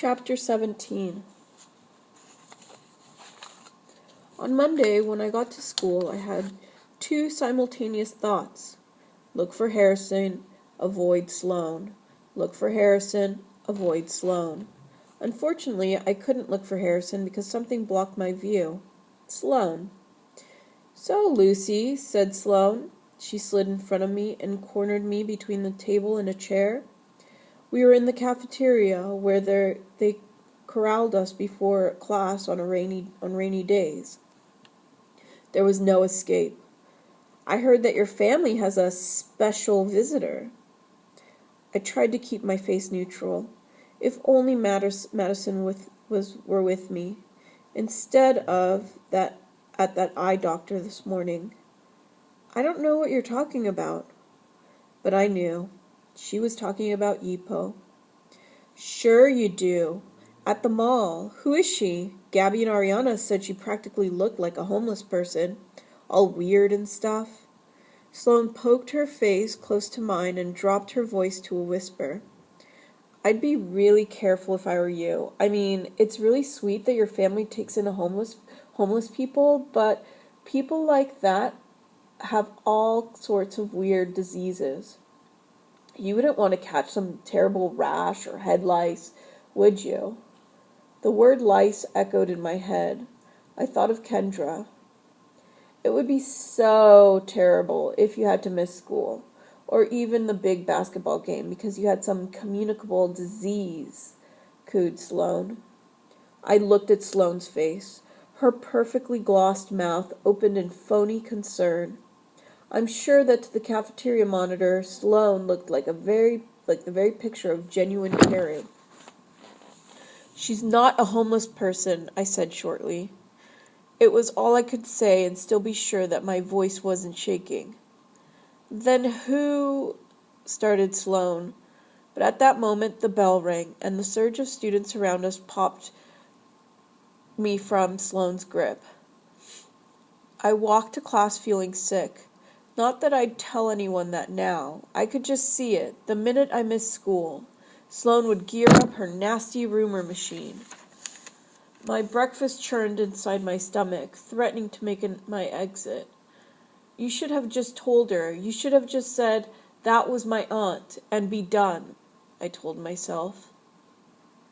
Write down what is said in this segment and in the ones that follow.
Chapter 17. On Monday, when I got to school, I had two simultaneous thoughts. Look for Harrison, avoid Sloane. Look for Harrison, avoid Sloane. Unfortunately, I couldn't look for Harrison because something blocked my view. Sloane. "So, Lucy," said Sloane. She slid in front of me and cornered me between the table and a chair. We were in the cafeteria where they corralled us before class on rainy days. There was no escape. "I heard that your family has a special visitor." I tried to keep my face neutral. If only Madison were with me, instead of at that eye doctor this morning. "I don't know what you're talking about." But I knew. She was talking about Yipo. "Sure you do. At the mall. Who is she? Gabby and Ariana said she practically looked like a homeless person, all weird and stuff." Sloane poked her face close to mine and dropped her voice to a whisper. "I'd be really careful if I were you. I mean, it's really sweet that your family takes in homeless people, but people like that have all sorts of weird diseases. You wouldn't want to catch some terrible rash or head lice, would you?" The word lice echoed in my head. I thought of Kendra. "It would be so terrible if you had to miss school, or even the big basketball game because you had some communicable disease," cooed Sloane. I looked at Sloane's face. Her perfectly glossed mouth opened in phony concern. I'm sure that to the cafeteria monitor, Sloane looked like the very picture of genuine caring. "She's not a homeless person," I said shortly. It was all I could say and still be sure that my voice wasn't shaking. "Then who—" started Sloane. But at that moment the bell rang, and the surge of students around us popped me from Sloane's grip. I walked to class feeling sick. Not that I'd tell anyone that now. I could just see it. The minute I missed school, Sloane would gear up her nasty rumor machine. My breakfast churned inside my stomach, threatening to make my exit. "You should have just told her. You should have just said, 'That was my aunt,' and be done," I told myself.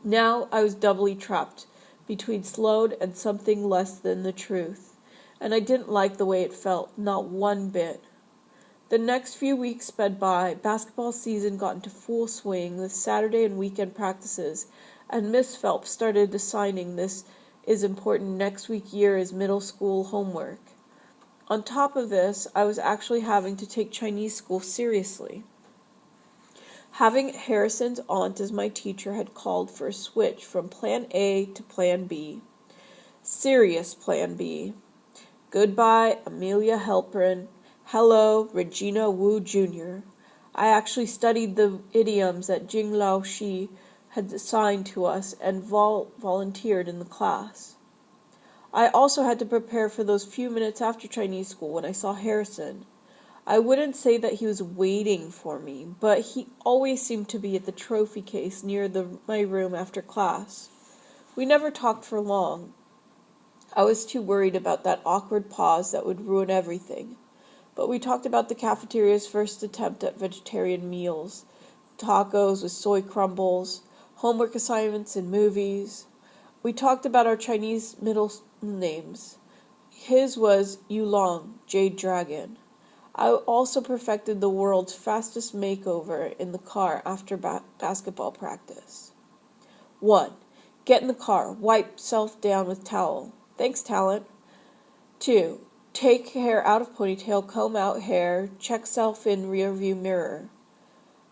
Now I was doubly trapped between Sloane and something less than the truth, and I didn't like the way it felt, not one bit. The next few weeks sped by. Basketball season got into full swing with Saturday and weekend practices, and Miss Phelps started assigning "this is important next year is middle school homework." On top of this, I was actually having to take Chinese school seriously. Having Harrison's aunt as my teacher had called for a switch from Plan A to Plan B. Serious Plan B. Goodbye, Amelia Halperin. Hello, Regina Wu Jr. I actually studied the idioms that Jing Lao Shi had assigned to us and volunteered in the class. I also had to prepare for those few minutes after Chinese school when I saw Harrison. I wouldn't say that he was waiting for me, but he always seemed to be at the trophy case near my room after class. We never talked for long. I was too worried about that awkward pause that would ruin everything. But we talked about the cafeteria's first attempt at vegetarian meals, tacos with soy crumbles, homework assignments and movies. We talked about our Chinese middle names. His was Yulong, Jade Dragon. I also perfected the world's fastest makeover in the car after basketball practice. 1. Get in the car. Wipe self down with towel. Thanks, talent. 2. Take hair out of ponytail, comb out hair, check self in rearview mirror.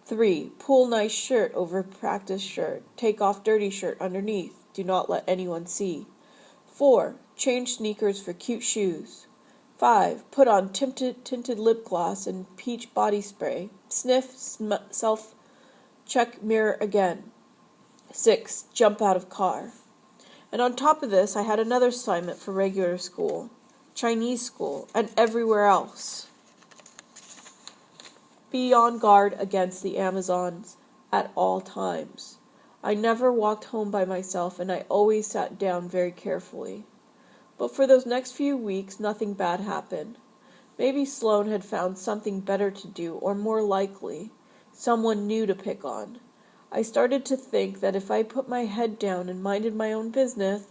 3. Pull nice shirt over practice shirt. Take off dirty shirt underneath. Do not let anyone see. 4. Change sneakers for cute shoes. 5. Put on tinted lip gloss and peach body spray. Sniff, self, check mirror again. 6. Jump out of car. And on top of this, I had another assignment for regular school, Chinese school, and everywhere else. Be on guard against the Amazons at all times. I never walked home by myself, and I always sat down very carefully. But for those next few weeks, nothing bad happened. Maybe Sloane had found something better to do, or more likely, someone new to pick on. I started to think that if I put my head down and minded my own business,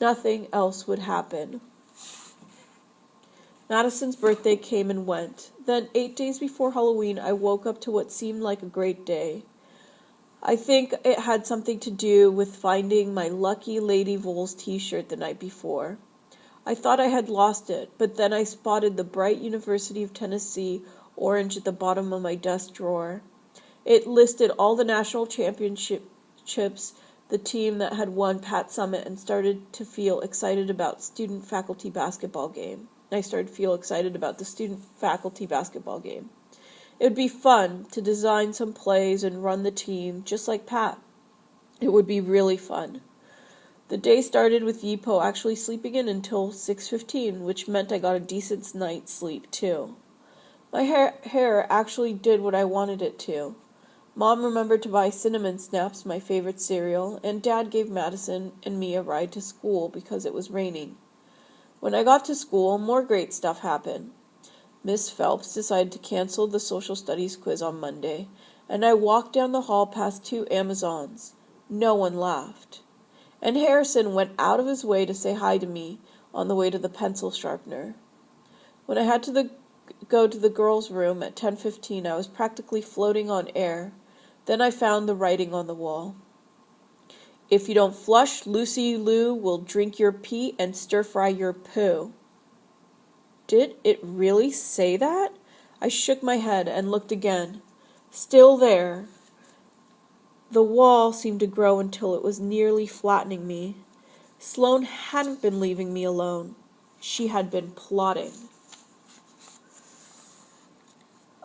nothing else would happen. Madison's birthday came and went. Then, 8 days before Halloween, I woke up to what seemed like a great day. I think it had something to do with finding my lucky Lady Voles t-shirt the night before. I thought I had lost it, but then I spotted the bright University of Tennessee orange at the bottom of my desk drawer. It listed all the national championships, the team that had won Pat Summit, and started to feel excited about student-faculty basketball game. I started to feel excited about the student-faculty basketball game. It would be fun to design some plays and run the team, just like Pat. It would be really fun. The day started with Yipo actually sleeping in until 6:15, which meant I got a decent night's sleep, too. My hair actually did what I wanted it to. Mom remembered to buy Cinnamon Snaps, my favorite cereal, and Dad gave Madison and me a ride to school because it was raining. When I got to school, more great stuff happened. Miss Phelps decided to cancel the social studies quiz on Monday, and I walked down the hall past 2 Amazons. No one laughed. And Harrison went out of his way to say hi to me on the way to the pencil sharpener. When I had to go to the girls' room at 10:15, I was practically floating on air. Then I found the writing on the wall. If you don't flush, Lucy Lou will drink your pee and stir-fry your poo. Did it really say that? I shook my head and looked again. Still there. The wall seemed to grow until it was nearly flattening me. Sloane hadn't been leaving me alone. She had been plotting.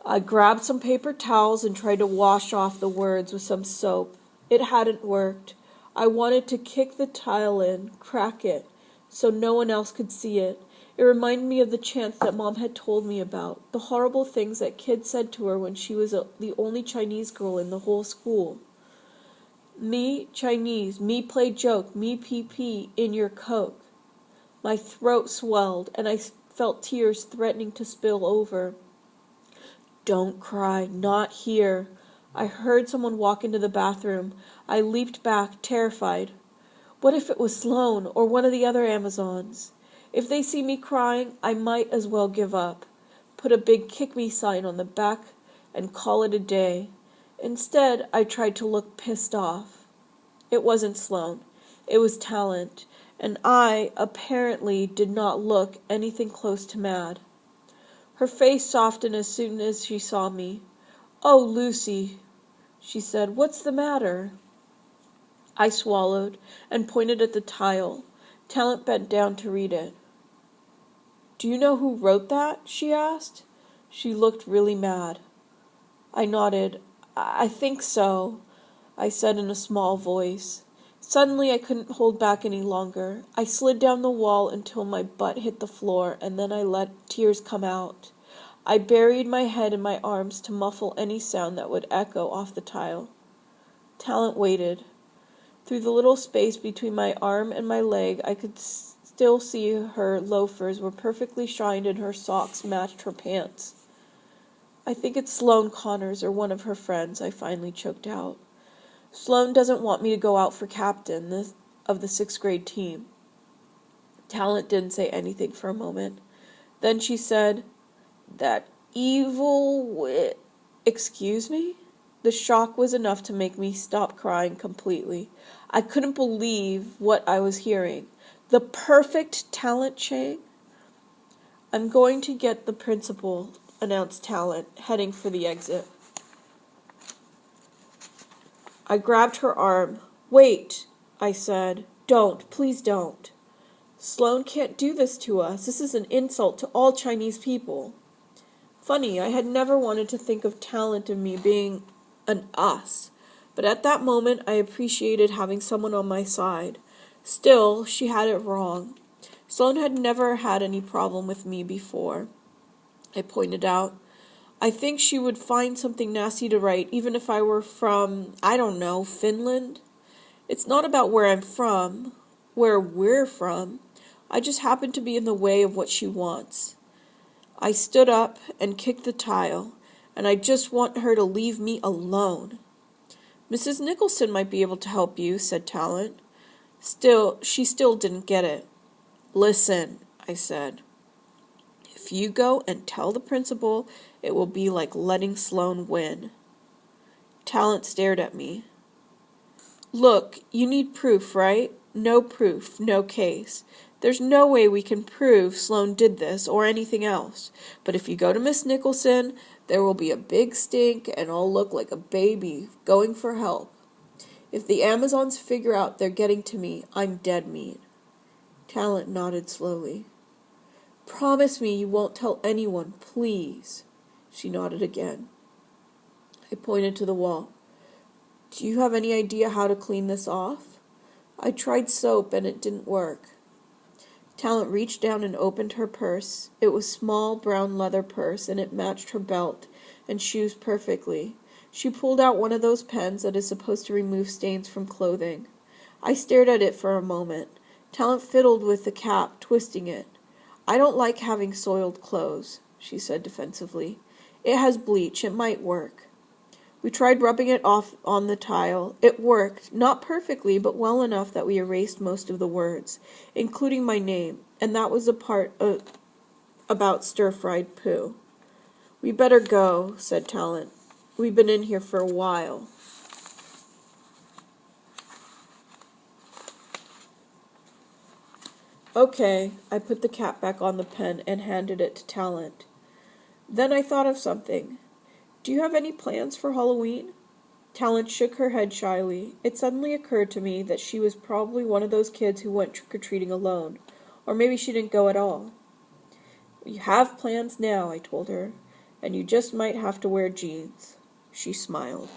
I grabbed some paper towels and tried to wash off the words with some soap. It hadn't worked. I wanted to kick the tile in, crack it, so no one else could see it. It reminded me of the chants that Mom had told me about, the horrible things that kids said to her when she was the only Chinese girl in the whole school. Me, Chinese, me play joke, me pee in your Coke. My throat swelled, and I felt tears threatening to spill over. Don't cry, not here. I heard someone walk into the bathroom. I leaped back, terrified. What if it was Sloane or one of the other Amazons? If they see me crying, I might as well give up. Put a big kick me sign on the back and call it a day. Instead, I tried to look pissed off. It wasn't Sloane. It was Talent, and I, apparently, did not look anything close to mad. Her face softened as soon as she saw me. "Oh, Lucy," she said, "what's the matter?" I swallowed and pointed at the tile. Talent bent down to read it. "Do you know who wrote that?" she asked. She looked really mad. I nodded. I think so," I said in a small voice. Suddenly I couldn't hold back any longer. I slid down the wall until my butt hit the floor, and then I let tears come out. I buried my head in my arms to muffle any sound that would echo off the tile. Talent waited. Through the little space between my arm and my leg, I could still see her loafers were perfectly shined and her socks matched her pants. "I think it's Sloane Connors or one of her friends," I finally choked out. "Sloane doesn't want me to go out for captain of the 6th grade team." Talent didn't say anything for a moment. Then she said, "That Excuse me?" The shock was enough to make me stop crying completely. I couldn't believe what I was hearing. The perfect Talent Chang? "I'm going to get the principal," announced Talent, heading for the exit. I grabbed her arm. "Wait," I said. "Don't, please don't. Sloane can't do this to us. This is an insult to all Chinese people." Funny, I had never wanted to think of Talent and me being an us, but at that moment I appreciated having someone on my side. Still, she had it wrong. Sloane had never had any problem with me before, I pointed out. I think she would find something nasty to write, even if I were from, I don't know, Finland. It's not about where I'm from, where we're from. I just happen to be in the way of what she wants. I stood up and kicked the tile, and I just want her to leave me alone. Mrs. Nicholson might be able to help you, said Talent. She still didn't get it. Listen, I said. If you go and tell the principal, it will be like letting Sloane win. Talent stared at me. Look, you need proof, right? No proof, no case. There's no way we can prove Sloane did this or anything else. But if you go to Miss Nicholson, there will be a big stink and I'll look like a baby going for help. If the Amazons figure out they're getting to me, I'm dead meat. Talent nodded slowly. Promise me you won't tell anyone, please. She nodded again. I pointed to the wall. Do you have any idea how to clean this off? I tried soap and it didn't work. Talent reached down and opened her purse. It was a small brown leather purse and it matched her belt and shoes perfectly. She pulled out one of those pens that is supposed to remove stains from clothing. I stared at it for a moment. Talent fiddled with the cap, twisting it. I don't like having soiled clothes, she said defensively. It has bleach. It might work. We tried rubbing it off on the tile. It worked, not perfectly, but well enough that we erased most of the words, including my name, and that was the part about stir-fried poo. We better go, said Talent. We've been in here for a while. Okay, I put the cap back on the pen and handed it to Talent. Then I thought of something. Do you have any plans for Halloween? Talent shook her head shyly. It suddenly occurred to me that she was probably one of those kids who went trick-or-treating alone. Or maybe she didn't go at all. You have plans now, I told her, and you just might have to wear jeans. She smiled.